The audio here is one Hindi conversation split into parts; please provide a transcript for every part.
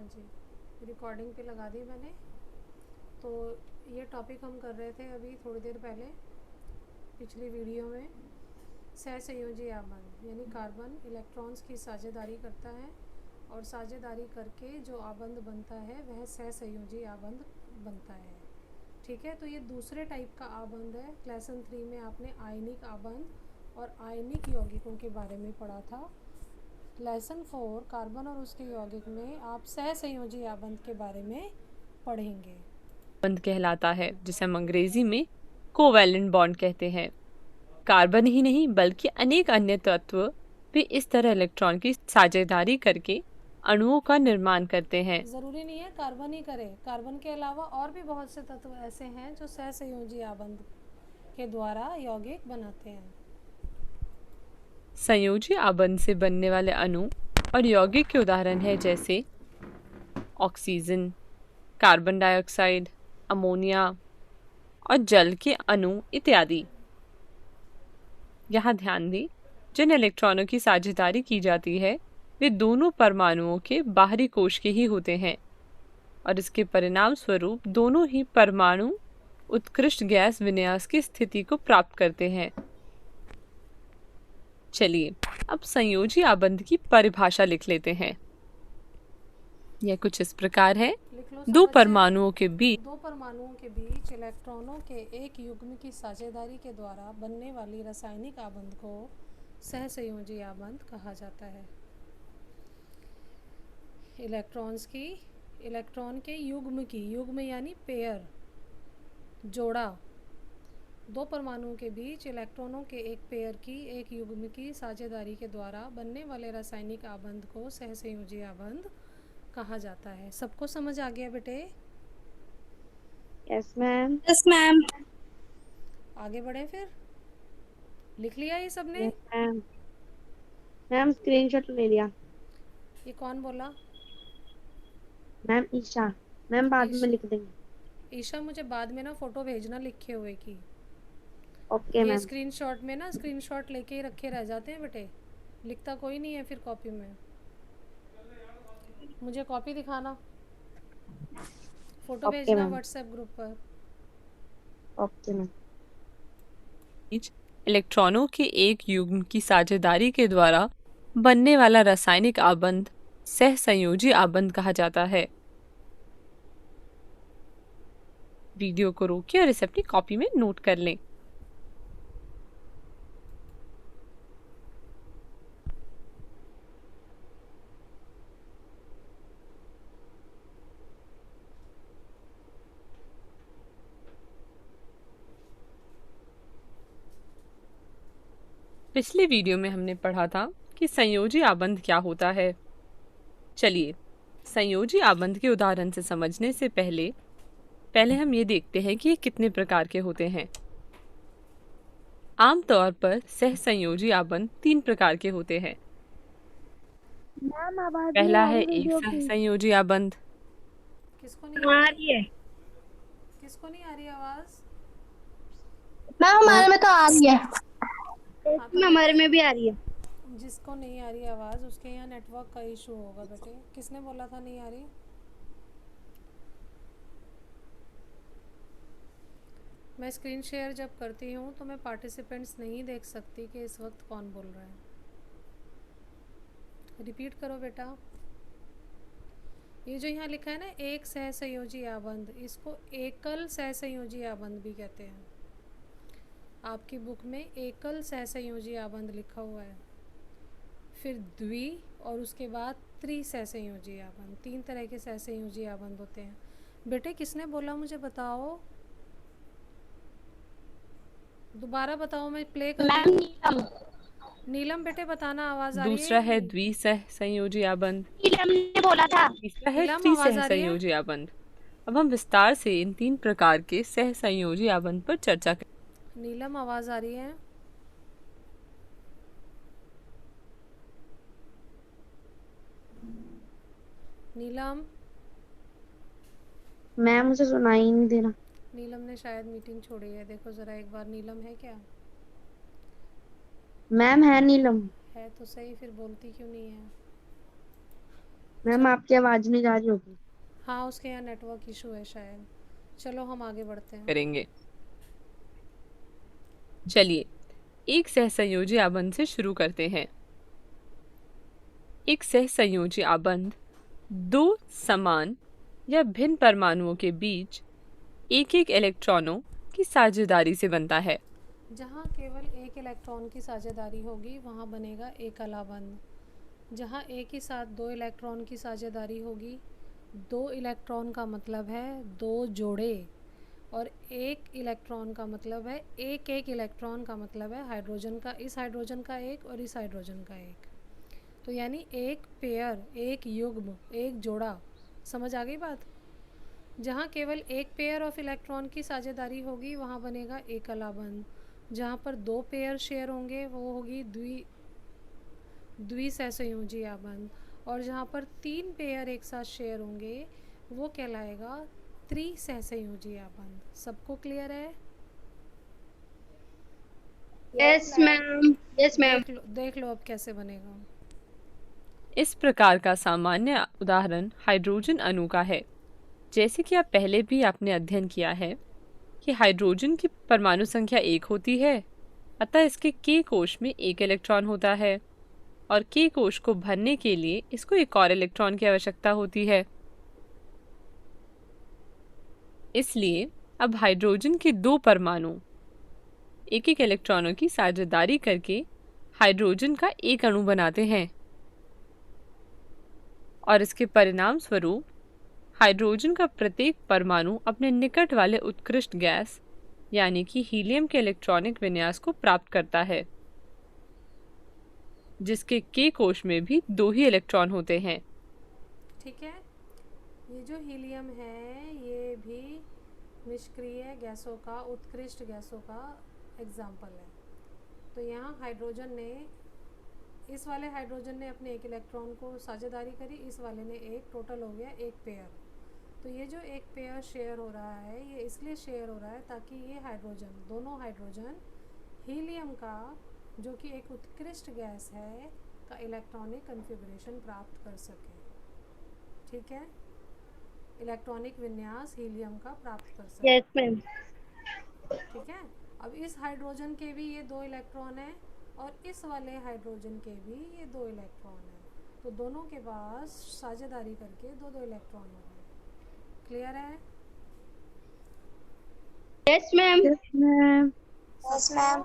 जी, रिकॉर्डिंग पे लगा दी मैंने। तो ये टॉपिक हम कर रहे थे अभी थोड़ी देर पहले पिछली वीडियो में। सहसंयोजी आबंध यानी कार्बन इलेक्ट्रॉन्स की साझेदारी करता है और साझेदारी करके जो आबंध बनता है वह सहसंयोजी आबंध बनता है। ठीक है, तो ये दूसरे टाइप का आबंध है। लेसन 3 में आपने आयनिक आबंध और आयनिक यौगिकों के बारे में पढ़ा था। लेसन 4 कार्बन और उसके यौगिक में आप सहसंयोजी आबंध के बारे में पढ़ेंगे। बंध कहलाता है, जिसे हम अंग्रेजी में कोवैलेंट बॉन्ड कहते हैं। कार्बन ही नहीं बल्कि अनेक अन्य तत्व भी इस तरह इलेक्ट्रॉन की साझेदारी करके अणुओं का निर्माण करते हैं। ज़रूरी नहीं है कार्बन ही करे, कार्बन के अलावा और भी बहुत से तत्व ऐसे हैं जो सहसंयोजी आबंध के द्वारा यौगिक बनाते हैं। संयोजी आबंध से बनने वाले अणु और यौगिक के उदाहरण है जैसे ऑक्सीजन, कार्बन डाइऑक्साइड, अमोनिया और जल के अणु इत्यादि। यहाँ ध्यान दें, जिन इलेक्ट्रॉनों की साझेदारी की जाती है वे दोनों परमाणुओं के बाहरी कोश के ही होते हैं और इसके परिणाम स्वरूप दोनों ही परमाणु उत्कृष्ट गैस विन्यास की स्थिति को प्राप्त करते हैं। चलिए अब संयोजी आबंध की परिभाषा लिख लेते हैं। यह कुछ इस प्रकार है। लिख लो दो सब बच्चे। परमाणुओं के बीच दो परमाणुओं के बीच इलेक्ट्रॉनों के एक युग्म की साझेदारी के द्वारा बनने वाली रासायनिक आबंध को सहसंयोजी आबंध कहा जाता है। इलेक्ट्रॉन के युग्म यानी पेयर, जोड़ा। दो परमाणुओं के बीच इलेक्ट्रॉनों के एक पेयर की एक युग्म की साझेदारी के द्वारा बनने वाले रासायनिक आबंध को सहसंयोजी आबंध कहा जाता है। सबको समझ आ गया बेटे? Yes ma'am. Yes ma'am. आगे बढ़े फिर। लिख लिया ये सबने? Yes ma'am. मैम स्क्रीनशॉट ले लिया। ये कौन बोला? मैम ईशा। मैम बाद में लिख देंगे। ईशा, मुझे बाद में ना फोटो भेजना लिखे हुए की। ओके ये मैम। स्क्रीनशॉट में ना स्क्रीनशॉट लेके ही रखे रह जाते हैं बेटे, लिखता कोई नहीं है फिर कॉपी में। मुझे कॉपी दिखाना, फोटो ओके भेजना मैम। व्हाट्सएप ग्रुप पर। Okay ma'am. इलेक्ट्रॉनों के एक युग्म की साझेदारी के द्वारा बनने वाला रासायनिक आबंध सहसंयोजी आबंध कहा जाता है। वीडियो को रोकिए और इसे अपनी कॉपी में नोट कर लें। पिछले वीडियो में हमने पढ़ा था कि संयोजी आबंध क्या होता है। चलिए संयोजी आबंध के उदाहरण से समझने से पहले हम ये देखते हैं कि ये कितने प्रकार के होते हैं। आमतौर पर सहसंयोजी आबंध 3 प्रकार के होते हैं। मैम आवाज नहीं पहला आ है रही एक वीडियो की। सहसंयोजी आबंध। किसको नहीं आ आ रही? रही है किसको नहीं आ रही आवाज? मैम, हमारे में तो आ रही है। हाँ, तो हमारे में भी आ रही है। जिसको नहीं आ रही आवाज उसके यहाँ नेटवर्क का इशू होगा बेटे। किसने बोला था नहीं आ रही? मैं स्क्रीन शेयर जब करती हूँ तो मैं पार्टिसिपेंट्स नहीं देख सकती कि इस वक्त कौन बोल रहा है। रिपीट करो बेटा। ये जो यहाँ लिखा है ना एक सहसंयोजी आबंध, इसको एकल सहसंयोजी आबंध भी कहते हैं। आपकी बुक में एकल सहसंयोजी आबंध लिखा हुआ है, फिर द्वि और उसके बाद त्रिसहसंयोजी आबंध। 3 तरह के सहसंयोजी आबंध होते हैं। बेटे किसने बोला मुझे बताओ, दोबारा बताओ, मैं प्ले कर मैम नीलम। नीलम बेटे बताना, आवाज आ रही दूसरा है है? द्विसहसंयोजी आबंध। नीलम ने बोला था। तीसरा है नीलम आवाज आ रही है? त्रिसहसंयोजी आबंध। अब हम विस्तार से इन 3 प्रकार के सहसंयोजी आबंध पर चर्चा करें। नीलम आवाज आ रही है? नीलम? मैम मुझे सुनाई नहीं दे रहा। नीलम ने शायद मीटिंग छोड़ी है, देखो ज़रा एक बार। नीलम है क्या? मैम है नीलम। है तो सही, फिर बोलती क्यों नहीं है? मैम आपकी आवाज नहीं जा रही होगी। हाँ, उसके यहाँ नेटवर्क इशू है शायद। चलो हम आगे बढ़ते हैं। करेंगे। चलिए एक सहसंयोजी आबंध से शुरू करते हैं। एक सहसंयोजी आबंध दो समान या भिन्न परमाणुओं के बीच एक एक इलेक्ट्रॉनों की साझेदारी से बनता है। जहाँ केवल एक इलेक्ट्रॉन की साझेदारी होगी वहाँ बनेगा एकला बंध। जहाँ एक ही साथ दो इलेक्ट्रॉन की साझेदारी होगी, दो इलेक्ट्रॉन का मतलब है दो जोड़े, और एक इलेक्ट्रॉन का मतलब है एक एक इलेक्ट्रॉन का मतलब है हाइड्रोजन का, इस हाइड्रोजन का एक और इस हाइड्रोजन का एक। तो यानी एक पेयर, एक युग्म, एक जोड़ा। समझ आ गई बात? जहाँ केवल एक पेयर ऑफ इलेक्ट्रॉन की साझेदारी होगी वहाँ बनेगा एकला बंध। जहाँ पर दो पेयर शेयर होंगे वो होगी द्विसहसंयोजी आबंध। और जहाँ पर तीन पेयर एक साथ शेयर होंगे वो कहलाएगा त्रिसहसंयोजी आबंध। सबको क्लियर है? Yes ma'am, yes ma'am. देख लो अब कैसे बनेगा। इस प्रकार का सामान्य उदाहरण हाइड्रोजन अणु का है। जैसे कि आप पहले भी आपने अध्ययन किया है कि हाइड्रोजन की परमाणु संख्या 1 होती है, अतः इसके के कोश में एक इलेक्ट्रॉन होता है और के कोश को भरने के लिए इसको एक और इलेक्ट्रॉन की आवश्यकता होती है। इसलिए अब हाइड्रोजन के दो परमाणु एक एक इलेक्ट्रॉनों की साझेदारी करके हाइड्रोजन का एक अणु बनाते हैं और इसके परिणाम स्वरूप हाइड्रोजन का प्रत्येक परमाणु अपने निकट वाले उत्कृष्ट गैस यानी कि हीलियम के इलेक्ट्रॉनिक विन्यास को प्राप्त करता है, जिसके के कोश में भी दो ही इलेक्ट्रॉन होते हैं। ठीक है, ये जो हीलियम है ये भी निष्क्रिय गैसों का, उत्कृष्ट गैसों का एग्जाम्पल है। तो यहाँ हाइड्रोजन ने, इस वाले हाइड्रोजन ने अपने एक इलेक्ट्रॉन को साझेदारी करी, इस वाले ने एक, टोटल हो गया एक पेयर। तो ये जो एक पेयर शेयर हो रहा है ये इसलिए शेयर हो रहा है ताकि ये हाइड्रोजन, दोनों हाइड्रोजन हीलियम का, जो कि एक उत्कृष्ट गैस है, का इलेक्ट्रॉनिक कन्फिगरेशन प्राप्त कर सके। ठीक है, इलेक्ट्रॉनिक विन्यास हीलियम का प्राप्त कर सके। Yes ma'am. ठीक है, अब इस हाइड्रोजन के भी ये दो इलेक्ट्रॉन हैं और इस वाले हाइड्रोजन के भी ये दो इलेक्ट्रॉन हैं। तो दोनों के पास साझेदारी करके दो दो इलेक्ट्रॉन हो गए। क्लियर है? Yes ma'am. Yes ma'am. Yes ma'am.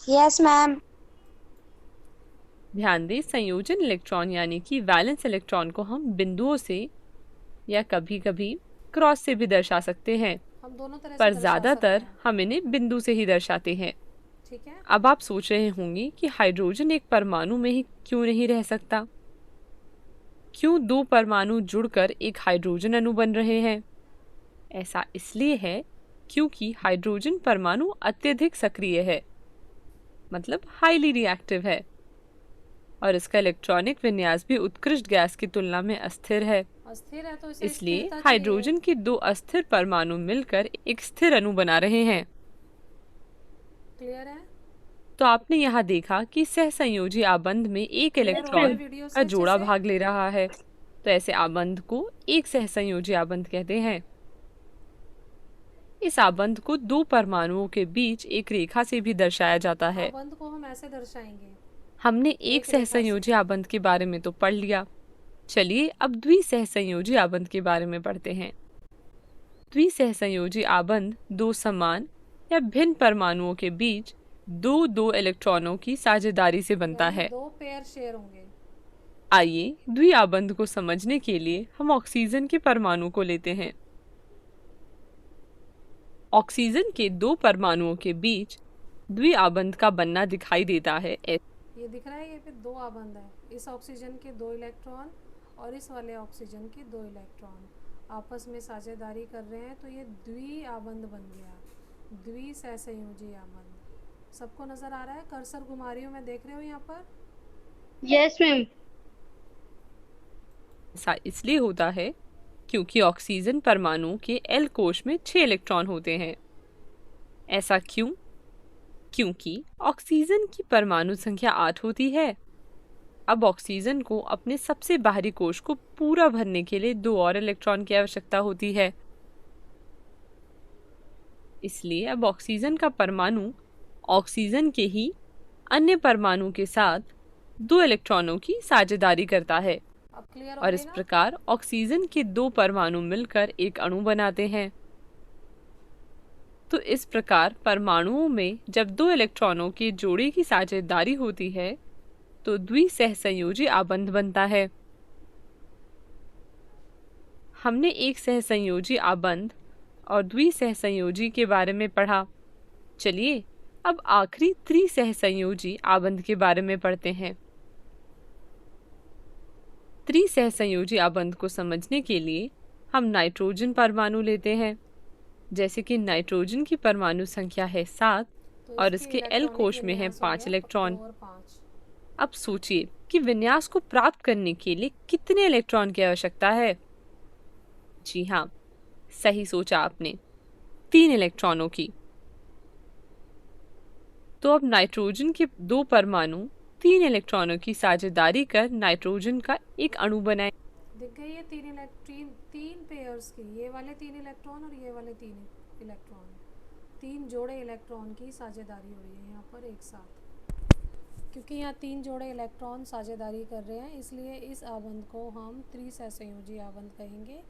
Yes ma'am. ध्यान दें, संयोजन इलेक्ट्रॉन यानी कि वैलेंस इलेक्ट्रॉन को हम बिंदुओं से या कभी कभी क्रॉस से भी दर्शा सकते हैं, हम दोनों तरह पर से ज्यादातर हम इन्हें बिंदु से ही दर्शाते हैं। ठीक है, अब आप सोच रहे होंगे कि हाइड्रोजन एक परमाणु में ही क्यों नहीं रह सकता? क्यों दो परमाणु जुड़कर एक हाइड्रोजन अणु बन रहे हैं? ऐसा इसलिए है क्योंकि हाइड्रोजन परमाणु अत्यधिक सक्रिय है, मतलब हाईली रिएक्टिव है, और इसका इलेक्ट्रॉनिक विन्यास भी उत्कृष्ट गैस की तुलना में अस्थिर है। अस्थिर है तो इसे इसलिए स्थिरता हाइड्रोजन के दो अस्थिर परमाणु मिलकर एक स्थिर अणु बना रहे हैं। चाहिए। क्लियर है? तो आपने यहाँ देखा कि सहसंयोजी आबंध में एक इलेक्ट्रॉन वीडियो का से जोड़ा अच्छे से? भाग ले रहा है, तो ऐसे आबंध को एक सहसंयोजी आबंध कहते हैं। इस आबंध को दो परमाणुओं के बीच एक रेखा से भी दर्शाया जाता है। आबंध को हम ऐसे दर्शाएंगे। हमने एक रेखा से। सहसंयोजी आबंध के बारे में तो पढ़ लिया, चलिए अब द्विसहसंयोजी आबंध के बारे में पढ़ते हैं। द्विसहसंयोजी आबंध दो समान या भिन्न परमाणुओं के बीच दो दो इलेक्ट्रॉनों की साझेदारी से बनता यानी है। दो पेयर शेयर होंगे। आइए द्विआबंध को समझने के लिए हम ऑक्सीजन के परमाणु को लेते हैं। ऑक्सीजन के दो परमाणुओं के बीच द्विआबंध का बनना दिखाई देता है। ये दिख रहा है, ये पे दो आबंध है, इस ऑक्सीजन के दो इलेक्ट्रॉन और इस वाले ऑक्सीजन के दो इलेक्ट्रॉन आपस में साझेदारी कर रहे हैं, तो ये द्विआबंध बन गया, द्विसहसंयोजी आबंध। सबको नजर आ रहा है? कर्सर घुमा रही हूँ मैं, देख रहे हो यहाँ पर? Yes ma'am. ऐसा इसलिए होता है क्योंकि ऑक्सीजन परमाणु के एल कोश में 6 इलेक्ट्रॉन होते हैं। ऐसा क्यों? क्योंकि ऑक्सीजन की परमाणु संख्या 8 होती है अब ऑक्सीजन को अपने सबसे बाहरी कोश को पूरा भरने के लिए 2 और इलेक्ट्रॉन की आवश्यकता होती है। इसलिए अब ऑक्सीजन का परमाणु ऑक्सीजन के ही अन्य परमाणु के साथ 2 इलेक्ट्रॉनों की साझेदारी करता है अब क्लियर हो और गई इस ना? प्रकार ऑक्सीजन के 2 परमाणु मिलकर एक अणु बनाते हैं। तो इस प्रकार परमाणुओं में जब 2 इलेक्ट्रॉनों के जोड़े की साझेदारी होती है तो द्विसहसंयोजी आबंध बनता है। हमने एक सहसंयोजी आबंध और द्विसहसंयोजी के बारे में पढ़ा। चलिए अब आखिरी त्रिसहसंयोजी आबंध के बारे में पढ़ते हैं। त्रिसहसंयोजी आबंध को समझने के लिए हम नाइट्रोजन परमाणु लेते हैं। जैसे कि नाइट्रोजन की परमाणु संख्या है 7 तो और इसकी इसके एल इलेक्ट्रॉनिक कोश में है विन्यास हो 5 गया इलेक्ट्रॉन। 2 और 5। अब सोचिए कि विन्यास को प्राप्त करने के लिए कितने इलेक्ट्रॉन की आवश्यकता है। जी हाँ, सही सोचा आपने, 3 इलेक्ट्रॉनों की। तो अब नाइट्रोजन के 2 परमाणु 3 इलेक्ट्रॉनों की साझेदारी कर नाइट्रोजन का एक अणु बनाए। दिख गई है 3 पेयर्स की, ये वाले 3 इलेक्ट्रॉन और ये वाले 3 इलेक्ट्रॉन, 3 जोड़े इलेक्ट्रॉन की साझेदारी हो रही है यहाँ पर एक साथ। क्योंकि यहाँ 3 जोड़े इलेक्ट्रॉन साझेदारी कर रहे हैं इसलिए इस आबंध को हम त्रिसहसंयोजी आबंध कहेंगे।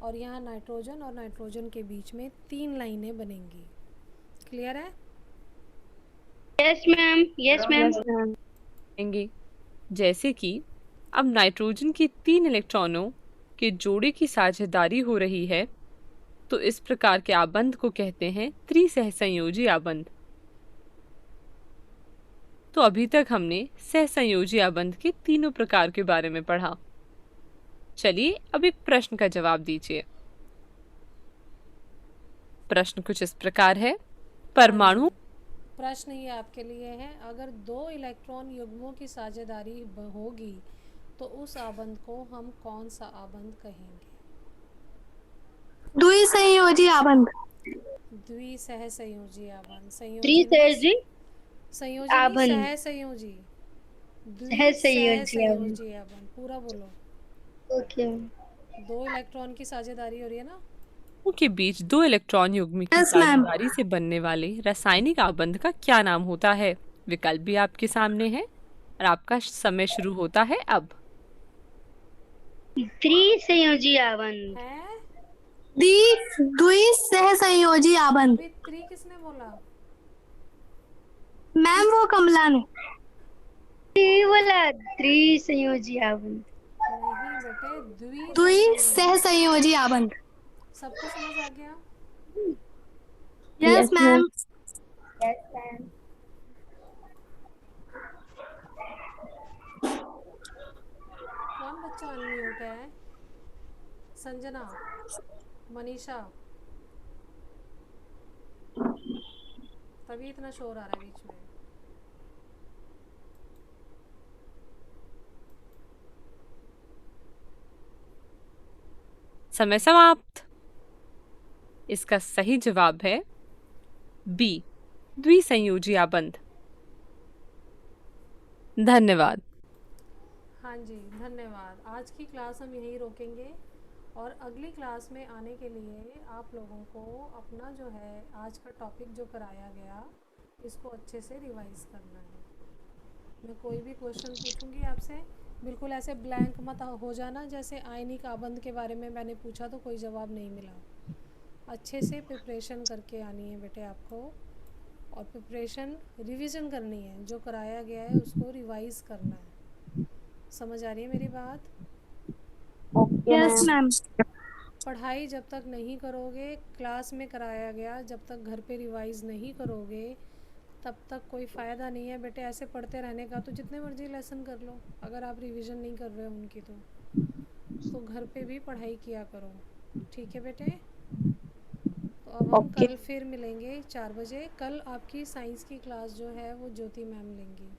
और यहाँ नाइट्रोजन और नाइट्रोजन के बीच में 3 लाइनें बनेंगी। क्लियर है? Yes, ma'am. Yes, ma'am. Yes, ma'am. करेंगे। जैसे कि अब नाइट्रोजन के 3 इलेक्ट्रॉनों के जोड़े की साझेदारी हो रही है तो इस प्रकार के आबंध को कहते हैं त्रिसहसंयोजी आबंध। तो अभी तक हमने सहसंयोजी आबंध के तीनों प्रकार के बारे में पढ़ा। चलिए अब एक प्रश्न का जवाब दीजिए। प्रश्न कुछ इस प्रकार है, परमाणु प्रश्न ये आपके लिए है, अगर 2 इलेक्ट्रॉन युग्मों की साझेदारी होगी तो उस आबंध को हम कौन सा आबंध कहेंगे? द्विसंयोजी आबंध। द्विसहसंयोजी आबंध। संयोजी Three says जी संयोजी नहीं, आबंध। सहसंयोजी। सहसंयोजी आबंध। द्विसहसंयोजी आबंध। पूरा बोलो। Okay. 2 इलेक्ट्रॉन की साझेदारी हो रही है ना? के बीच 2 इलेक्ट्रॉन युग्म की Yes, ma'am. साझेदारी से बनने वाले रासायनिक आबंध का क्या नाम होता है? विकल्प भी आपके सामने है और आपका समय शुरू होता है अब। त्रिसंयोजी आबंध। है? द्विसहसंयोजी आबंध। अभी 3 किसने बोला? मैम वो कमला ने। बोला त्रिसंयोजी आबंध। नहीं बेटे, द्विसहसंयोजी आबंध। सबको समझ आ गया? Yes ma'am. Yes, ma'am. कौन बच्चा अनम्यूट है? संजना, मनीषा, तभी इतना शोर आ रहा है बीच में। समय समाप्त। इसका सही जवाब है बी, द्विसंयोजी आबंध। धन्यवाद। हाँ जी, धन्यवाद। आज की क्लास हम यहीं रोकेंगे और अगली क्लास में आने के लिए आप लोगों को अपना जो है आज का टॉपिक जो कराया गया इसको अच्छे से रिवाइज करना है। मैं कोई भी क्वेश्चन पूछूंगी आपसे, बिल्कुल ऐसे ब्लैंक मत हो जाना जैसे आयनिक आबंध के बारे में मैंने पूछा तो कोई जवाब नहीं मिला। अच्छे से प्रिपरेशन करके आनी है बेटे आपको, और प्रिपरेशन रिवीजन करनी है, जो कराया गया है उसको रिवाइज करना है। समझ आ रही है मेरी बात? Yes ma'am. पढ़ाई जब तक नहीं करोगे, क्लास में कराया गया जब तक घर पे रिवाइज नहीं करोगे तब तक कोई फ़ायदा नहीं है बेटे। ऐसे पढ़ते रहने का तो जितने मर्जी लेसन कर लो, अगर आप रिवीजन नहीं कर रहे हो उनकी तो घर पे भी पढ़ाई किया करो। ठीक है बेटे? तो अब हम कल फिर मिलेंगे 4 बजे। कल आपकी साइंस की क्लास जो है वो ज्योति मैम लेंगी।